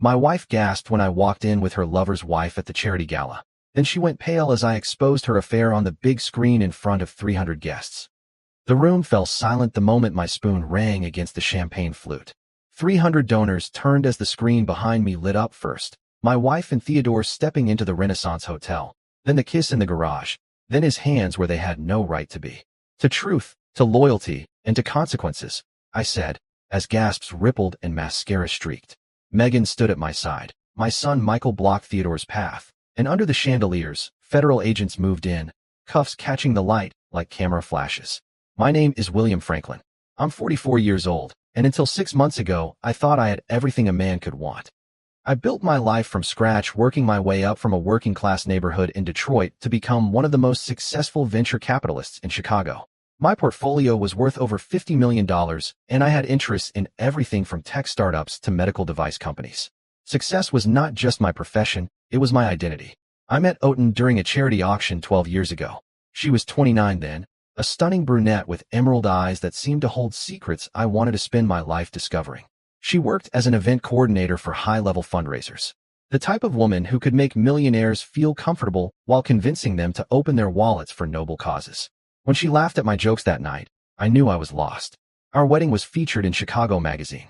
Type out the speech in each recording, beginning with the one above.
My wife gasped when I walked in with her lover's wife at the charity gala. Then she went pale as I exposed her affair on the big screen in front of 300 guests. The room fell silent the moment my spoon rang against the champagne flute. 300 donors turned as the screen behind me lit up first, my wife and Theodore stepping into the Renaissance Hotel, then the kiss in the garage, then his hands where they had no right to be. To truth, to loyalty, and to consequences, I said, as gasps rippled and mascara streaked. Megan stood at my side. My son Michael blocked Theodore's path, and under the chandeliers, federal agents moved in, cuffs catching the light like camera flashes. My name is William Franklin. I'm 44 years old, and until 6 months ago, I thought I had everything a man could want. I built my life from scratch, working my way up from a working-class neighborhood in Detroit to become one of the most successful venture capitalists in Chicago. My portfolio was worth over $50 million, and I had interests in everything from tech startups to medical device companies. Success was not just my profession, it was my identity. I met Oten during a charity auction 12 years ago. She was 29 then, a stunning brunette with emerald eyes that seemed to hold secrets I wanted to spend my life discovering. She worked as an event coordinator for high-level fundraisers. The type of woman who could make millionaires feel comfortable while convincing them to open their wallets for noble causes. When she laughed at my jokes that night, I knew I was lost. Our wedding was featured in Chicago magazine.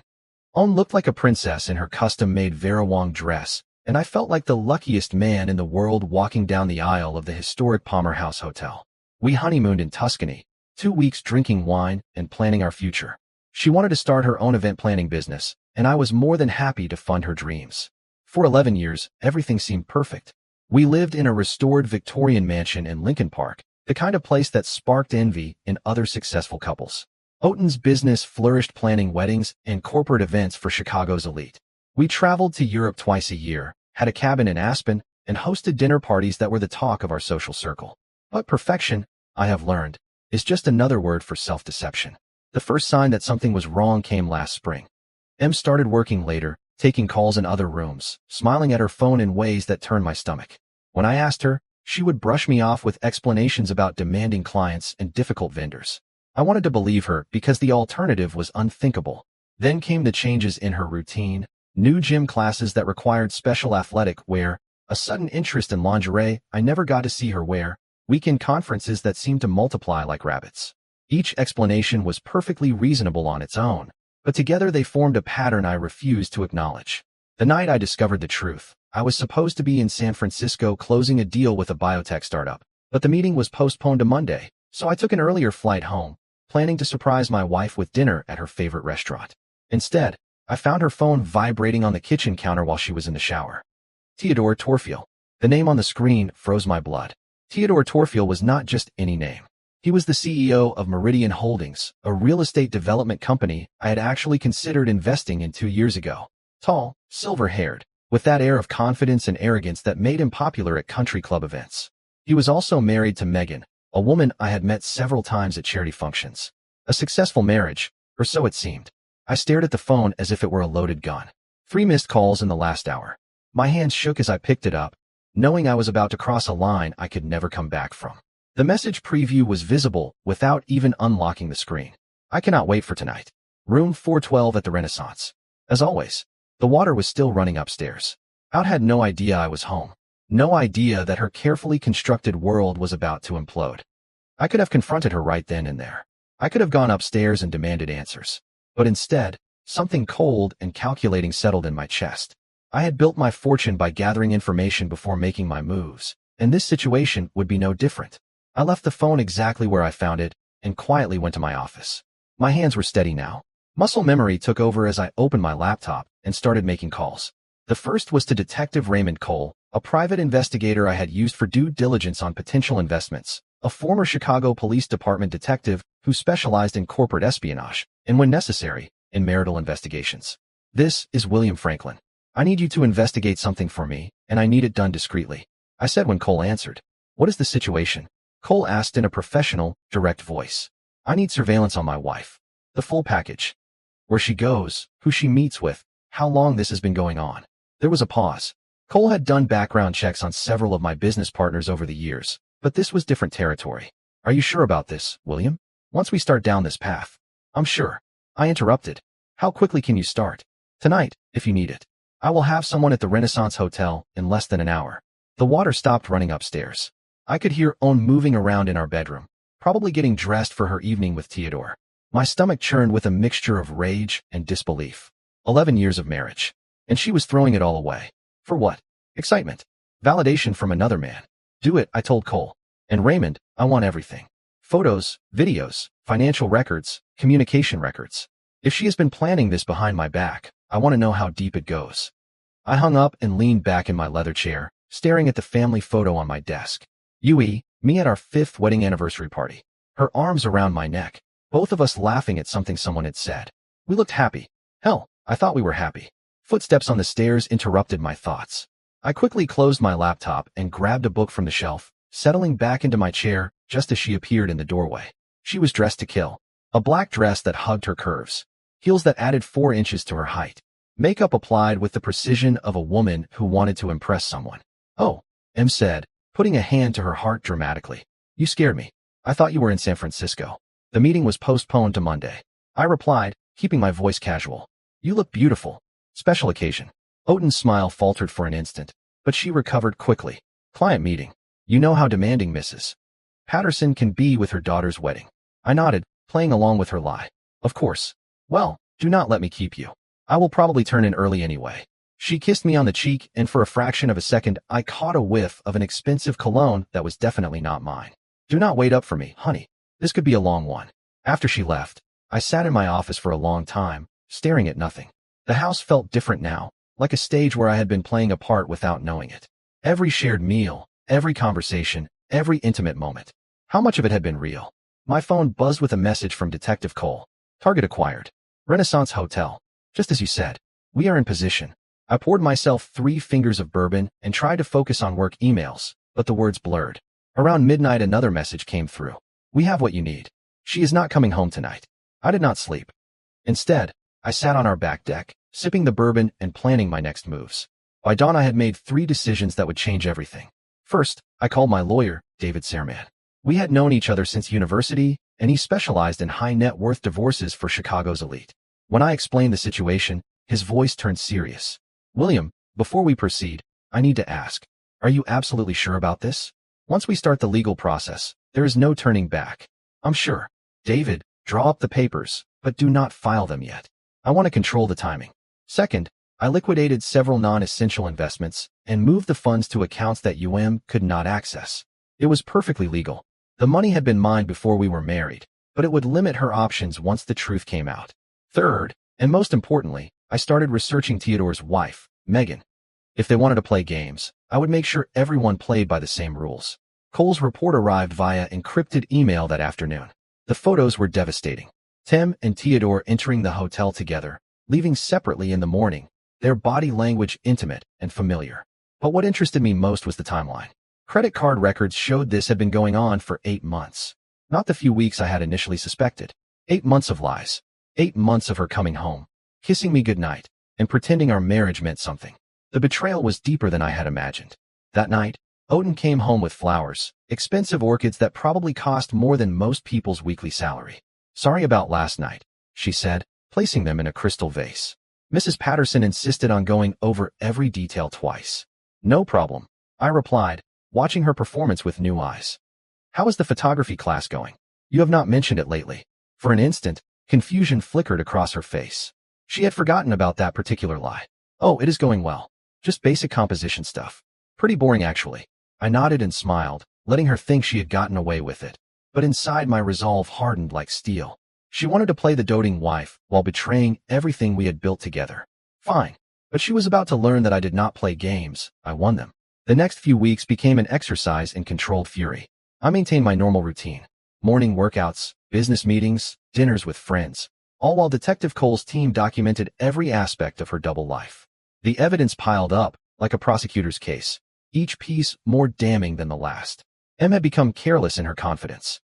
Owen looked like a princess in her custom-made Vera Wang dress, and I felt like the luckiest man in the world walking down the aisle of the historic Palmer House Hotel. We honeymooned in Tuscany, 2 weeks drinking wine and planning our future. She wanted to start her own event planning business, and I was more than happy to fund her dreams. For 11 years, everything seemed perfect. We lived in a restored Victorian mansion in Lincoln Park, the kind of place that sparked envy in other successful couples. Oten's business flourished planning weddings and corporate events for Chicago's elite. We traveled to Europe twice a year, had a cabin in Aspen, and hosted dinner parties that were the talk of our social circle. But perfection, I have learned, is just another word for self-deception. The first sign that something was wrong came last spring. Em started working later, taking calls in other rooms, smiling at her phone in ways that turned my stomach. When I asked her, she would brush me off with explanations about demanding clients and difficult vendors. I wanted to believe her because the alternative was unthinkable. Then came the changes in her routine, new gym classes that required special athletic wear, a sudden interest in lingerie I never got to see her wear, weekend conferences that seemed to multiply like rabbits. Each explanation was perfectly reasonable on its own, but together they formed a pattern I refused to acknowledge. The night I discovered the truth, I was supposed to be in San Francisco closing a deal with a biotech startup, but the meeting was postponed to Monday, so I took an earlier flight home, planning to surprise my wife with dinner at her favorite restaurant. Instead, I found her phone vibrating on the kitchen counter while she was in the shower. Theodore Torfield. The name on the screen froze my blood. Theodore Torfield was not just any name. He was the CEO of Meridian Holdings, a real estate development company I had actually considered investing in 2 years ago. Tall, silver-haired, with that air of confidence and arrogance that made him popular at country club events. He was also married to Megan, a woman I had met several times at charity functions. A successful marriage, or so it seemed. I stared at the phone as if it were a loaded gun. 3 missed calls in the last hour. My hands shook as I picked it up, knowing I was about to cross a line I could never come back from. The message preview was visible without even unlocking the screen. I cannot wait for tonight. Room 412 at the Renaissance. As always, the water was still running upstairs. Out had no idea I was home. No idea that her carefully constructed world was about to implode. I could have confronted her right then and there. I could have gone upstairs and demanded answers. But instead, something cold and calculating settled in my chest. I had built my fortune by gathering information before making my moves, and this situation would be no different. I left the phone exactly where I found it and quietly went to my office. My hands were steady now. Muscle memory took over as I opened my laptop and started making calls. The first was to Detective Raymond Cole, a private investigator I had used for due diligence on potential investments, a former Chicago Police Department detective who specialized in corporate espionage, and when necessary, in marital investigations. This is William Franklin. I need you to investigate something for me, and I need it done discreetly, I said when Cole answered. What is the situation? Cole asked in a professional, direct voice. I need surveillance on my wife. The full package. Where she goes, who she meets with, how long this has been going on. There was a pause. Cole had done background checks on several of my business partners over the years, but this was different territory. Are you sure about this, William? Once we start down this path. I'm sure. I interrupted. How quickly can you start? Tonight, if you need it. I will have someone at the Renaissance Hotel in less than an hour. The water stopped running upstairs. I could hear Owen moving around in our bedroom, probably getting dressed for her evening with Theodore. My stomach churned with a mixture of rage and disbelief. 11 years of marriage. And she was throwing it all away. For what? Excitement. Validation from another man. Do it, I told Cole. And Raymond, I want everything. Photos, videos, financial records, communication records. If she has been planning this behind my back, I want to know how deep it goes. I hung up and leaned back in my leather chair, staring at the family photo on my desk. Yui, me at our 5th wedding anniversary party. Her arms around my neck, both of us laughing at something someone had said. We looked happy. Hell, I thought we were happy. Footsteps on the stairs interrupted my thoughts. I quickly closed my laptop and grabbed a book from the shelf, settling back into my chair just as she appeared in the doorway. She was dressed to kill. A black dress that hugged her curves. Heels that added 4 inches to her height. Makeup applied with the precision of a woman who wanted to impress someone. Oh, Em said, putting a hand to her heart dramatically. You scared me. I thought you were in San Francisco. The meeting was postponed to Monday. I replied, keeping my voice casual. You look beautiful. Special occasion. Oden's smile faltered for an instant, but she recovered quickly. Client meeting. You know how demanding Mrs. Patterson can be with her daughter's wedding. I nodded, playing along with her lie. Of course. Well, do not let me keep you. I will probably turn in early anyway. She kissed me on the cheek, and for a fraction of a second, I caught a whiff of an expensive cologne that was definitely not mine. Do not wait up for me, honey. This could be a long one. After she left, I sat in my office for a long time, staring at nothing. The house felt different now, like a stage where I had been playing a part without knowing it. Every shared meal, every conversation, every intimate moment. How much of it had been real? My phone buzzed with a message from Detective Cole. Target acquired. Renaissance Hotel. Just as you said. We are in position. I poured myself 3 fingers of bourbon and tried to focus on work emails, but the words blurred. Around midnight another message came through. We have what you need. She is not coming home tonight. I did not sleep. Instead, I sat on our back deck, sipping the bourbon and planning my next moves. By dawn I had made 3 decisions that would change everything. First, I called my lawyer, David Serman. We had known each other since university, and he specialized in high-net-worth divorces for Chicago's elite. When I explained the situation, his voice turned serious. William, before we proceed, I need to ask, are you absolutely sure about this? Once we start the legal process, there is no turning back. I'm sure. David, draw up the papers, but do not file them yet. I want to control the timing. Second, I liquidated several non-essential investments and moved the funds to accounts that could not access. It was perfectly legal. The money had been mine before we were married, but it would limit her options once the truth came out. Third, and most importantly, I started researching Theodore's wife, Megan. If they wanted to play games, I would make sure everyone played by the same rules. Cole's report arrived via encrypted email that afternoon. The photos were devastating. Tim and Theodore entering the hotel together, leaving separately in the morning, their body language intimate and familiar. But what interested me most was the timeline. Credit card records showed this had been going on for 8 months. Not the few weeks I had initially suspected. 8 months of lies. 8 months of her coming home, kissing me goodnight, and pretending our marriage meant something. The betrayal was deeper than I had imagined. That night, Oden came home with flowers, expensive orchids that probably cost more than most people's weekly salary. Sorry about last night, she said, placing them in a crystal vase. Mrs. Patterson insisted on going over every detail twice. No problem, I replied, watching her performance with new eyes. How is the photography class going? You have not mentioned it lately. For an instant, confusion flickered across her face. She had forgotten about that particular lie. Oh, it is going well. Just basic composition stuff. Pretty boring actually. I nodded and smiled, letting her think she had gotten away with it. But inside my resolve hardened like steel. She wanted to play the doting wife while betraying everything we had built together. Fine. But she was about to learn that I did not play games, I won them. The next few weeks became an exercise in controlled fury. I maintained my normal routine. Morning workouts, business meetings, dinners with friends. All while Detective Cole's team documented every aspect of her double life. The evidence piled up, like a prosecutor's case, each piece more damning than the last. Em had become careless in her confidence.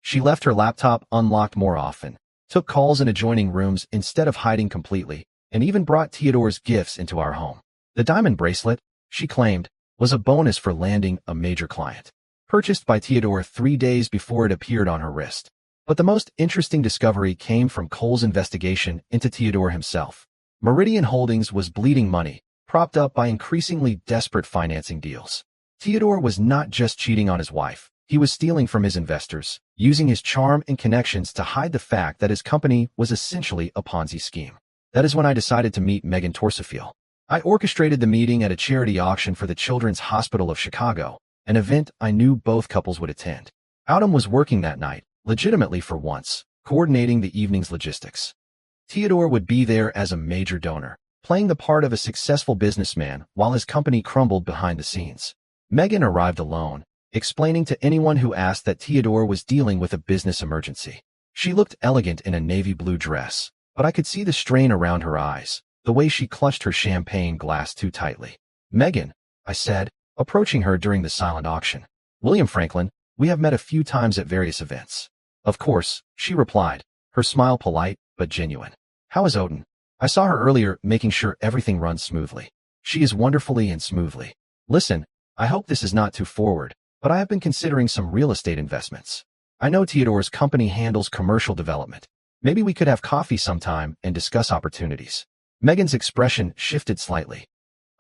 She left her laptop unlocked more often, took calls in adjoining rooms instead of hiding completely, and even brought Theodore's gifts into our home. The diamond bracelet, she claimed, was a bonus for landing a major client, purchased by Theodore 3 days before it appeared on her wrist. But the most interesting discovery came from Cole's investigation into Theodore himself. Meridian Holdings was bleeding money, propped up by increasingly desperate financing deals. Theodore was not just cheating on his wife. He was stealing from his investors, using his charm and connections to hide the fact that his company was essentially a Ponzi scheme. That is when I decided to meet Megan Torsofield. I orchestrated the meeting at a charity auction for the Children's Hospital of Chicago, an event I knew both couples would attend. Autumn was working that night, legitimately for once, coordinating the evening's logistics. Theodore would be there as a major donor, playing the part of a successful businessman while his company crumbled behind the scenes. Megan arrived alone, explaining to anyone who asked that Theodore was dealing with a business emergency. She looked elegant in a navy blue dress, but I could see the strain around her eyes, the way she clutched her champagne glass too tightly. "Megan," I said, approaching her during the silent auction. "William Franklin, we have met a few times at various events." "Of course," she replied, her smile polite but genuine. "How is Odin?" "I saw her earlier, making sure everything runs smoothly." "She is wonderfully and smoothly." "Listen, I hope this is not too forward, but I have been considering some real estate investments. I know Theodore's company handles commercial development. Maybe we could have coffee sometime and discuss opportunities." Megan's expression shifted slightly.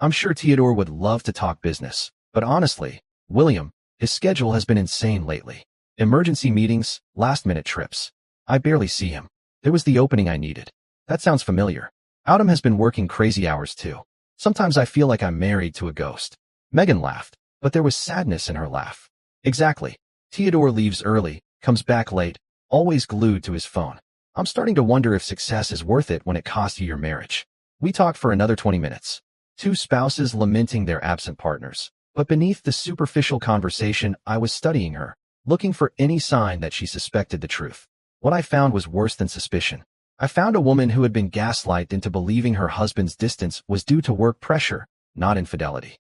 "I'm sure Theodore would love to talk business, but honestly, William, his schedule has been insane lately. Emergency meetings, last-minute trips. I barely see him. There was the opening I needed." "That sounds familiar. Autumn has been working crazy hours too. Sometimes I feel like I'm married to a ghost." Megan laughed, but there was sadness in her laugh. "Exactly. Theodore leaves early, comes back late, always glued to his phone. I'm starting to wonder if success is worth it when it costs you your marriage." We talked for another 20 minutes. Two spouses lamenting their absent partners. But beneath the superficial conversation, I was studying her, looking for any sign that she suspected the truth. What I found was worse than suspicion. I found a woman who had been gaslighted into believing her husband's distance was due to work pressure, not infidelity.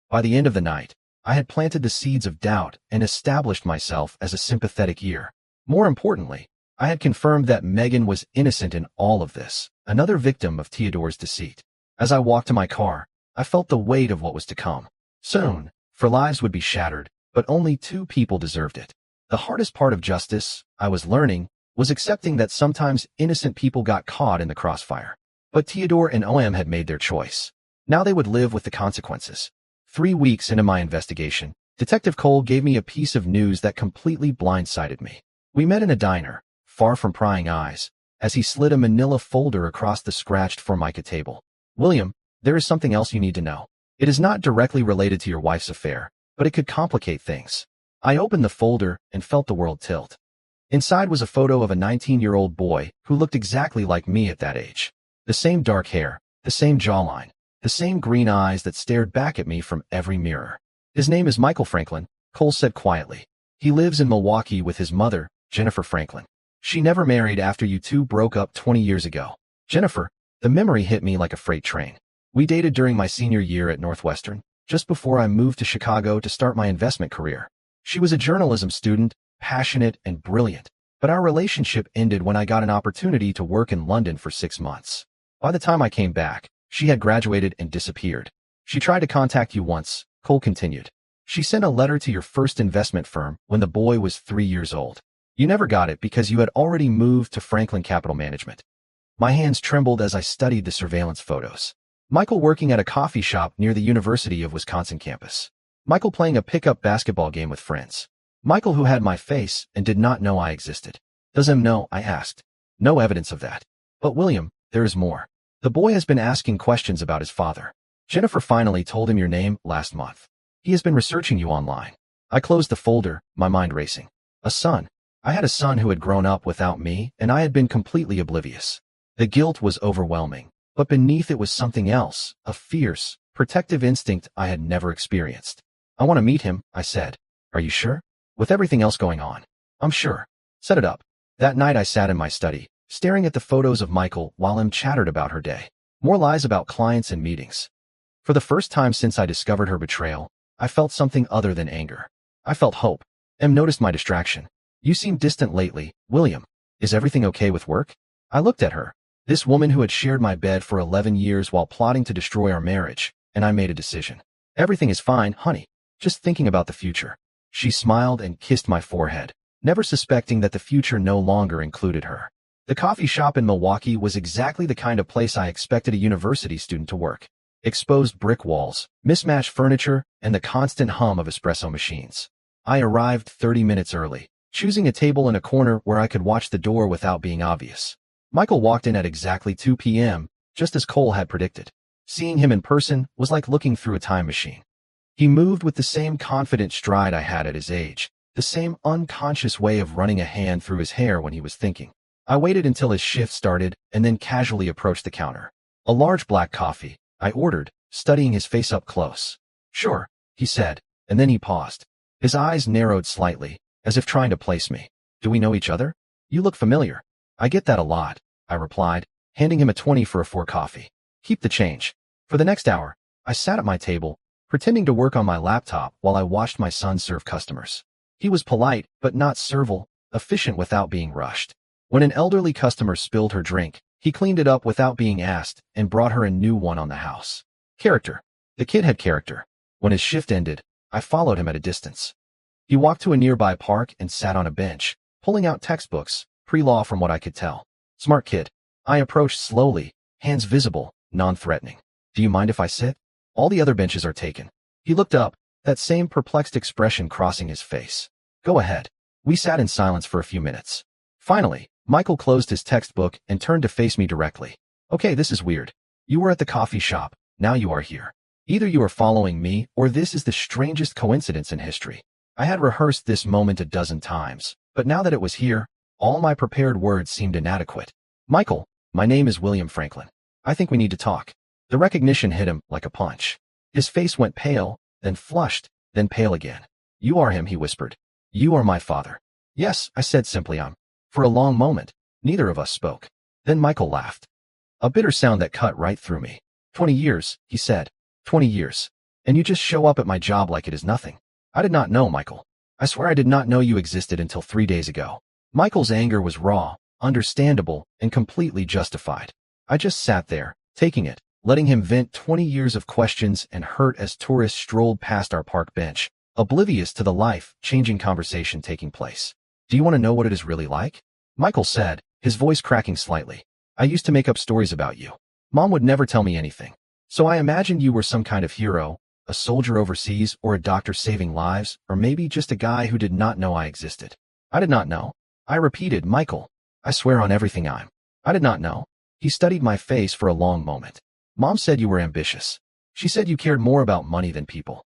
By the end of the night, I had planted the seeds of doubt and established myself as a sympathetic ear. More importantly, I had confirmed that Megan was innocent in all of this, another victim of Theodore's deceit. As I walked to my car, I felt the weight of what was to come. Soon, for lives would be shattered, but only two people deserved it. The hardest part of justice, I was learning, was accepting that sometimes innocent people got caught in the crossfire. But Theodore and OM had made their choice. Now they would live with the consequences. 3 weeks into my investigation, Detective Cole gave me a piece of news that completely blindsided me. We met in a diner, far from prying eyes, as he slid a manila folder across the scratched Formica table. "William, there is something else you need to know. It is not directly related to your wife's affair, but it could complicate things." I opened the folder and felt the world tilt. Inside was a photo of a 19-year-old boy who looked exactly like me at that age. The same dark hair, the same jawline, the same green eyes that stared back at me from every mirror. "His name is Michael Franklin," Cole said quietly. "He lives in Milwaukee with his mother, Jennifer Franklin. She never married after you two broke up 20 years ago. Jennifer," the memory hit me like a freight train. "We dated during my senior year at Northwestern, just before I moved to Chicago to start my investment career. She was a journalism student, passionate and brilliant, but our relationship ended when I got an opportunity to work in London for 6 months. By the time I came back, she had graduated and disappeared. She tried to contact you once," Cole continued. "She sent a letter to your first investment firm when the boy was 3 years old. You never got it because you had already moved to Franklin Capital Management." My hands trembled as I studied the surveillance photos. Michael working at a coffee shop near the University of Wisconsin campus. Michael playing a pickup basketball game with friends. Michael who had my face and did not know I existed. "Does him know?" I asked. "No evidence of that. But William, there is more. The boy has been asking questions about his father. Jennifer finally told him your name last month. He has been researching you online." I closed the folder, my mind racing. A son. I had a son who had grown up without me, and I had been completely oblivious. The guilt was overwhelming, but beneath it was something else, a fierce, protective instinct I had never experienced. "I want to meet him," I said. "Are you sure? With everything else going on?" "I'm sure. Set it up." That night I sat in my study, staring at the photos of Michael while Em chattered about her day. More lies about clients and meetings. For the first time since I discovered her betrayal, I felt something other than anger. I felt hope. Em noticed my distraction. "You seem distant lately, William. Is everything okay with work?" I looked at her, this woman who had shared my bed for 11 years while plotting to destroy our marriage, and I made a decision. "Everything is fine, honey. Just thinking about the future." She smiled and kissed my forehead, never suspecting that the future no longer included her. The coffee shop in Milwaukee was exactly the kind of place I expected a university student to work. exposed brick walls, mismatched furniture, and the constant hum of espresso machines. I arrived 30 minutes early, choosing a table in a corner where I could watch the door without being obvious. Michael walked in at exactly 2 p.m., just as Cole had predicted. Seeing him in person was like looking through a time machine. He moved with the same confident stride I had at his age, the same unconscious way of running a hand through his hair when he was thinking. I waited until his shift started and then casually approached the counter. A large black coffee, I ordered, studying his face up close. "Sure," he said, and then he paused. His eyes narrowed slightly, as if trying to place me. "Do we know each other? You look familiar." "I get that a lot," I replied, handing him a 20 for a 4 coffee. "Keep the change." For the next hour, I sat at my table, pretending to work on my laptop while I watched my son serve customers. He was polite, but not servile, efficient without being rushed. When an elderly customer spilled her drink, he cleaned it up without being asked and brought her a new one on the house. Character. The kid had character. When his shift ended, I followed him at a distance. He walked to a nearby park and sat on a bench, pulling out textbooks, pre-law from what I could tell. Smart kid. I approached slowly, hands visible, non-threatening. "Do you mind if I sit? All the other benches are taken." He looked up, that same perplexed expression crossing his face. "Go ahead." We sat in silence for a few minutes. Finally, Michael closed his textbook and turned to face me directly. "Okay, this is weird. You were at the coffee shop, now you are here. Either you are following me, or this is the strangest coincidence in history." I had rehearsed this moment a dozen times, but now that it was here, all my prepared words seemed inadequate. "Michael, my name is William Franklin. I think we need to talk." The recognition hit him like a punch. His face went pale, then flushed, then pale again. "You are him," he whispered. "You are my father." "Yes," I said simply. For a long moment, neither of us spoke. Then Michael laughed. A bitter sound that cut right through me. 20 years, he said. 20 years. And you just show up at my job like it is nothing. I did not know, Michael. I swear I did not know you existed until 3 days ago. Michael's anger was raw, understandable, and completely justified. I just sat there, taking it, letting him vent 20 years of questions and hurt as tourists strolled past our park bench, oblivious to the life-changing conversation taking place. "Do you want to know what it is really like?" Michael said, his voice cracking slightly. "I used to make up stories about you. Mom would never tell me anything. So I imagined you were some kind of hero, a soldier overseas or a doctor saving lives, or maybe just a guy who did not know I existed." "I did not know." I repeated. "Michael, I swear on everything I did not know." He studied my face for a long moment. "Mom said you were ambitious. She said you cared more about money than people."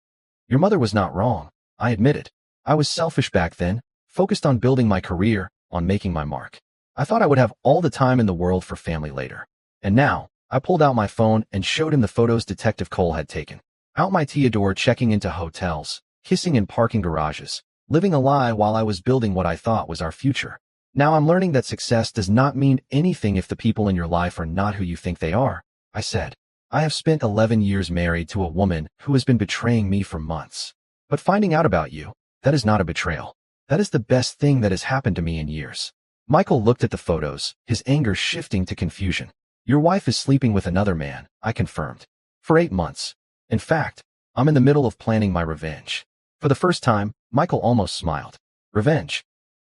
"Your mother was not wrong," I admitted. "I was selfish back then, focused on building my career, on making my mark. I thought I would have all the time in the world for family later. And now," I pulled out my phone and showed him the photos Detective Cole had taken. Out my Theodore, checking into hotels, kissing in parking garages, living a lie while I was building what I thought was our future. "Now I'm learning that success does not mean anything if the people in your life are not who you think they are," I said. "I have spent 11 years married to a woman who has been betraying me for months. But finding out about you, that is not a betrayal. That is the best thing that has happened to me in years." Michael looked at the photos, his anger shifting to confusion. "Your wife is sleeping with another man," I confirmed. "For 8 months. In fact, I'm in the middle of planning my revenge." For the first time, Michael almost smiled. "Revenge?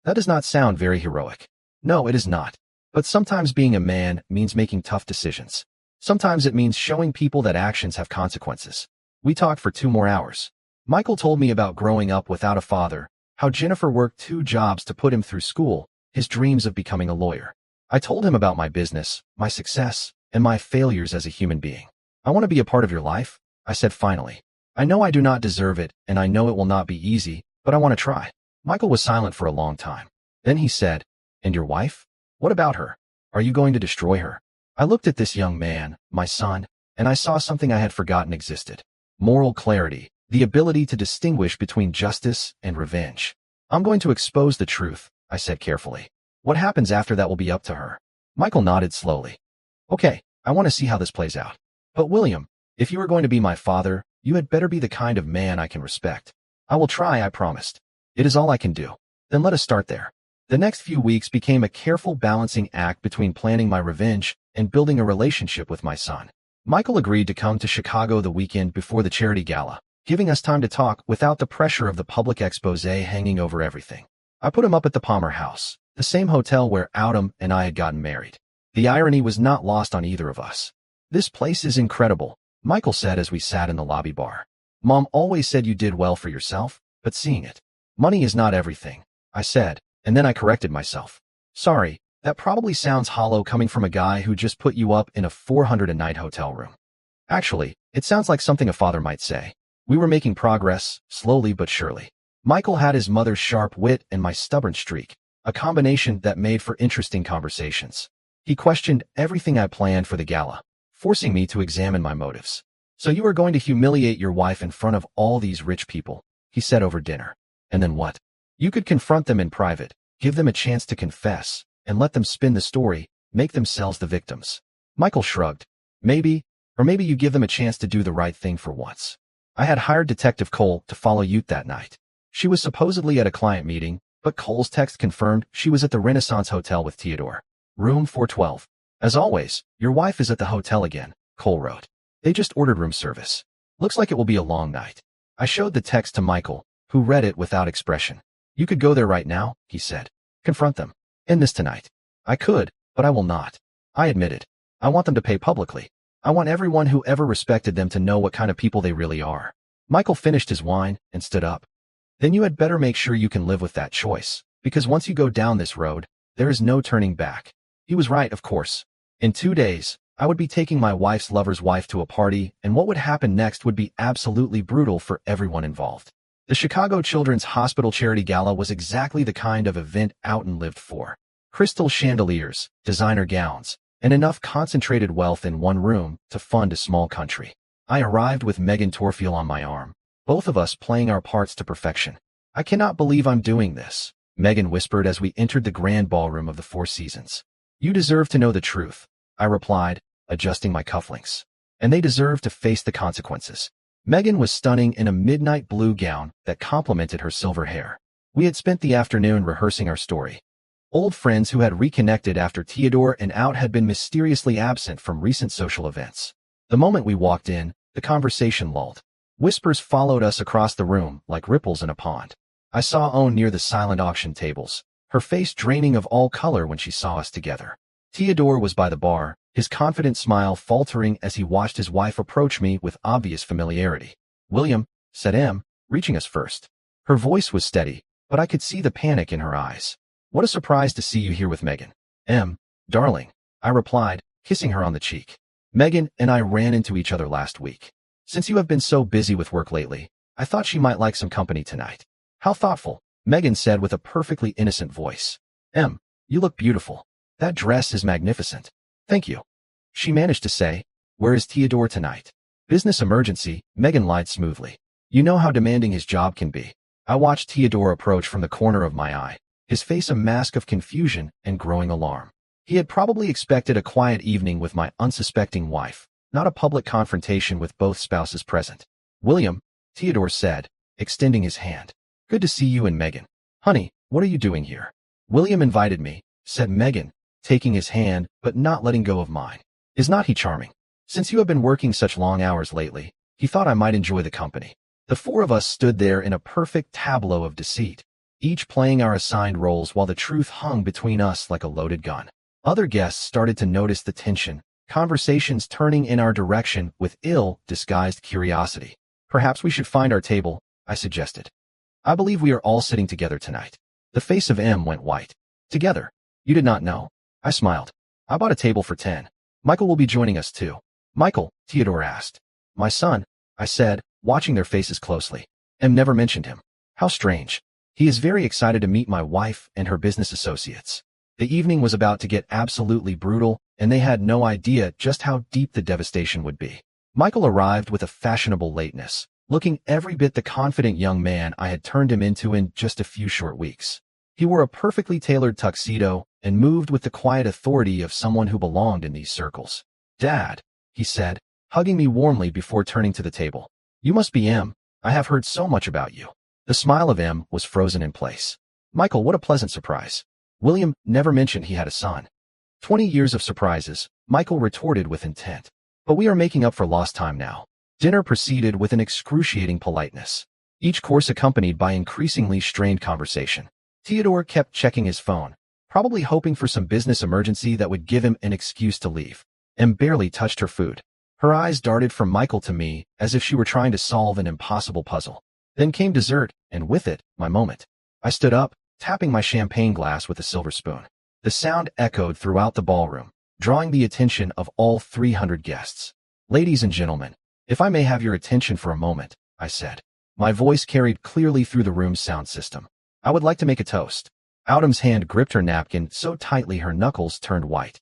That does not sound very heroic." "No, it is not. But sometimes being a man means making tough decisions. Sometimes it means showing people that actions have consequences." We talked for 2 more hours. Michael told me about growing up without a father, how Jennifer worked 2 jobs to put him through school, his dreams of becoming a lawyer. I told him about my business, my success, and my failures as a human being. "I want to be a part of your life," I said finally. "I know I do not deserve it, and I know it will not be easy, but I want to try." Michael was silent for a long time. Then he said, "And your wife? What about her? Are you going to destroy her?" I looked at this young man, my son, and I saw something I had forgotten existed. Moral clarity, the ability to distinguish between justice and revenge. "I'm going to expose the truth," I said carefully. "What happens after that will be up to her." Michael nodded slowly. "Okay, I want to see how this plays out. But William, if you are going to be my father, you had better be the kind of man I can respect." "I will try," I promised. "It is all I can do." "Then let us start there." The next few weeks became a careful balancing act between planning my revenge and building a relationship with my son. Michael agreed to come to Chicago the weekend before the charity gala, giving us time to talk without the pressure of the public expose hanging over everything. I put him up at the Palmer House, the same hotel where Autumn and I had gotten married. The irony was not lost on either of us. "This place is incredible," Michael said as we sat in the lobby bar. Mom always said you did well for yourself, but seeing it. Money is not everything, I said, and then I corrected myself. Sorry, that probably sounds hollow coming from a guy who just put you up in a 400 a night hotel room. Actually, it sounds like something a father might say. We were making progress, slowly but surely. Michael had his mother's sharp wit and my stubborn streak, a combination that made for interesting conversations. He questioned everything I planned for the gala, forcing me to examine my motives. So you are going to humiliate your wife in front of all these rich people, he said over dinner. And then what? You could confront them in private, give them a chance to confess, and let them spin the story, make themselves the victims. Michael shrugged. Maybe, or maybe you give them a chance to do the right thing for once. I had hired Detective Cole to follow Ute that night. She was supposedly at a client meeting, but Cole's text confirmed she was at the Renaissance Hotel with Theodore. Room 412. As always, your wife is at the hotel again, Cole wrote. They just ordered room service. Looks like it will be a long night. I showed the text to Michael, who read it without expression. You could go there right now, he said. Confront them. End this tonight. I could, but I will not. I admitted. I want them to pay publicly. I want everyone who ever respected them to know what kind of people they really are. Michael finished his wine and stood up. Then you had better make sure you can live with that choice, because once you go down this road, there is no turning back. He was right, of course. In 2 days, I would be taking my wife's lover's wife to a party, and what would happen next would be absolutely brutal for everyone involved. The Chicago Children's Hospital Charity Gala was exactly the kind of event Outen lived for. Crystal chandeliers, designer gowns, and enough concentrated wealth in one room to fund a small country. I arrived with Megan Torfield on my arm, both of us playing our parts to perfection. I cannot believe I'm doing this, Megan whispered as we entered the grand ballroom of the Four Seasons. You deserve to know the truth, I replied, adjusting my cufflinks. And they deserve to face the consequences. Megan was stunning in a midnight blue gown that complemented her silver hair. We had spent the afternoon rehearsing our story. Old friends who had reconnected after Theodore and Out had been mysteriously absent from recent social events. The moment we walked in, the conversation lulled. Whispers followed us across the room like ripples in a pond. I saw Owen near the silent auction tables, her face draining of all color when she saw us together. Theodore was by the bar, his confident smile faltering as he watched his wife approach me with obvious familiarity. William, said Em, reaching us first. Her voice was steady, but I could see the panic in her eyes. What a surprise to see you here with Megan. Em, darling, I replied, kissing her on the cheek. Megan and I ran into each other last week. Since you have been so busy with work lately, I thought she might like some company tonight. How thoughtful, Megan said with a perfectly innocent voice. Em, you look beautiful. That dress is magnificent. Thank you. She managed to say, where is Theodore tonight? Business emergency, Megan lied smoothly. You know how demanding his job can be. I watched Theodore approach from the corner of my eye, his face a mask of confusion and growing alarm. He had probably expected a quiet evening with my unsuspecting wife, not a public confrontation with both spouses present. William, Theodore said, extending his hand. Good to see you and Megan. Honey, what are you doing here? William invited me, said Megan, taking his hand but not letting go of mine. Is not he charming? Since you have been working such long hours lately, he thought I might enjoy the company. The four of us stood there in a perfect tableau of deceit, each playing our assigned roles while the truth hung between us like a loaded gun. Other guests started to notice the tension, conversations turning in our direction with ill-disguised curiosity. Perhaps we should find our table, I suggested. I believe we are all sitting together tonight. The face of Em went white. Together? You did not know. I smiled. I bought a table for 10. Michael will be joining us too. Michael, Theodore asked. My son, I said, watching their faces closely. Em never mentioned him. How strange. He is very excited to meet my wife and her business associates. The evening was about to get absolutely brutal, and they had no idea just how deep the devastation would be. Michael arrived with a fashionable lateness, looking every bit the confident young man I had turned him into in just a few short weeks. He wore a perfectly tailored tuxedo and moved with the quiet authority of someone who belonged in these circles. Dad, he said, hugging me warmly before turning to the table. You must be Em. I have heard so much about you. The smile of Em was frozen in place. Michael, what a pleasant surprise. William never mentioned he had a son. 20 years of surprises, Michael retorted with intent. But we are making up for lost time now. Dinner proceeded with an excruciating politeness, each course accompanied by increasingly strained conversation. Theodore kept checking his phone, probably hoping for some business emergency that would give him an excuse to leave. Em barely touched her food. Her eyes darted from Michael to me as if she were trying to solve an impossible puzzle. Then came dessert, and with it, my moment. I stood up, tapping my champagne glass with a silver spoon. The sound echoed throughout the ballroom, drawing the attention of all 300 guests. "Ladies and gentlemen, if I may have your attention for a moment," I said. My voice carried clearly through the room's sound system. "I would like to make a toast." Autumn's hand gripped her napkin so tightly her knuckles turned white.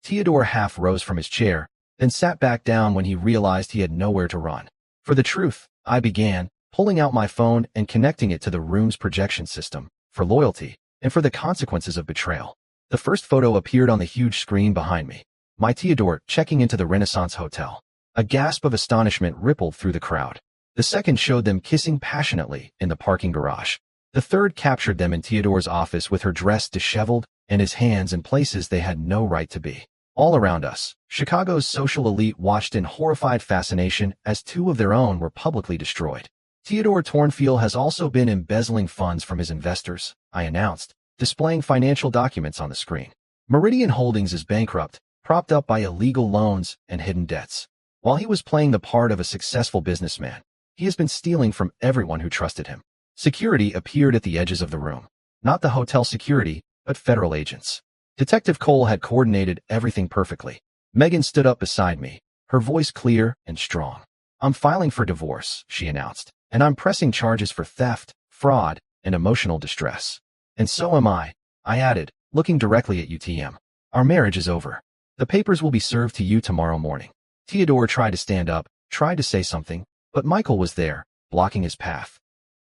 Theodore half rose from his chair, then sat back down when he realized he had nowhere to run. "For the truth," I began, pulling out my phone and connecting it to the room's projection system, "for loyalty, and for the consequences of betrayal." The first photo appeared on the huge screen behind me. My Theodore checking into the Renaissance Hotel. A gasp of astonishment rippled through the crowd. The second showed them kissing passionately in the parking garage. The third captured them in Theodore's office with her dress disheveled and his hands in places they had no right to be. All around us, Chicago's social elite watched in horrified fascination as two of their own were publicly destroyed. "Theodore Tornfield has also been embezzling funds from his investors," I announced, displaying financial documents on the screen. "Meridian Holdings is bankrupt, propped up by illegal loans and hidden debts. While he was playing the part of a successful businessman, he has been stealing from everyone who trusted him." Security appeared at the edges of the room. Not the hotel security, but federal agents. Detective Cole had coordinated everything perfectly. Megan stood up beside me, her voice clear and strong. "I'm filing for divorce," she announced, "and I'm pressing charges for theft, fraud, and emotional distress." "And so am I," I added, looking directly at UTM. "Our marriage is over. The papers will be served to you tomorrow morning." Theodore tried to stand up, tried to say something, but Michael was there, blocking his path.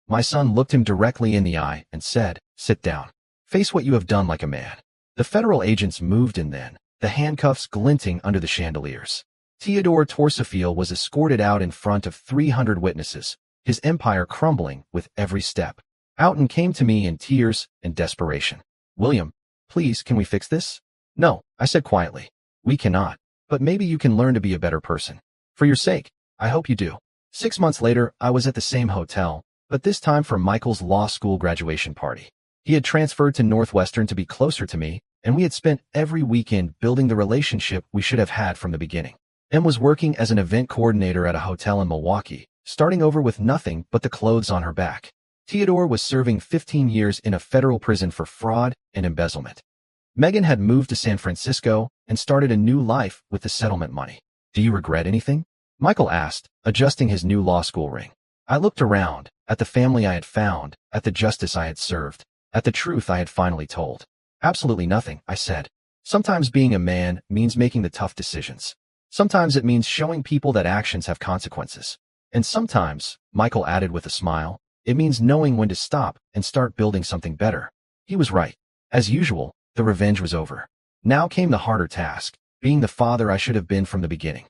My son looked him directly in the eye and said, "Sit down. Face what you have done like a man." The federal agents moved in then, the handcuffs glinting under the chandeliers. Theodore Torfield was escorted out in front of 300 witnesses, his empire crumbling with every step. Outen came to me in tears and desperation. "William, please, can we fix this?" "No," I said quietly. "We cannot, but maybe you can learn to be a better person. For your sake, I hope you do." 6 months later, I was at the same hotel, but this time for Michael's law school graduation party. He had transferred to Northwestern to be closer to me, and we had spent every weekend building the relationship we should have had from the beginning. Em was working as an event coordinator at a hotel in Milwaukee, starting over with nothing but the clothes on her back. Theodore was serving 15 years in a federal prison for fraud and embezzlement. Megan had moved to San Francisco and started a new life with the settlement money. "Do you regret anything?" Michael asked, adjusting his new law school ring. I looked around, at the family I had found, at the justice I had served, at the truth I had finally told. "Absolutely nothing," I said. "Sometimes being a man means making the tough decisions. Sometimes it means showing people that actions have consequences. And sometimes," Michael added with a smile, "it means knowing when to stop and start building something better." He was right. As usual, the revenge was over. Now came the harder task, being the father I should have been from the beginning.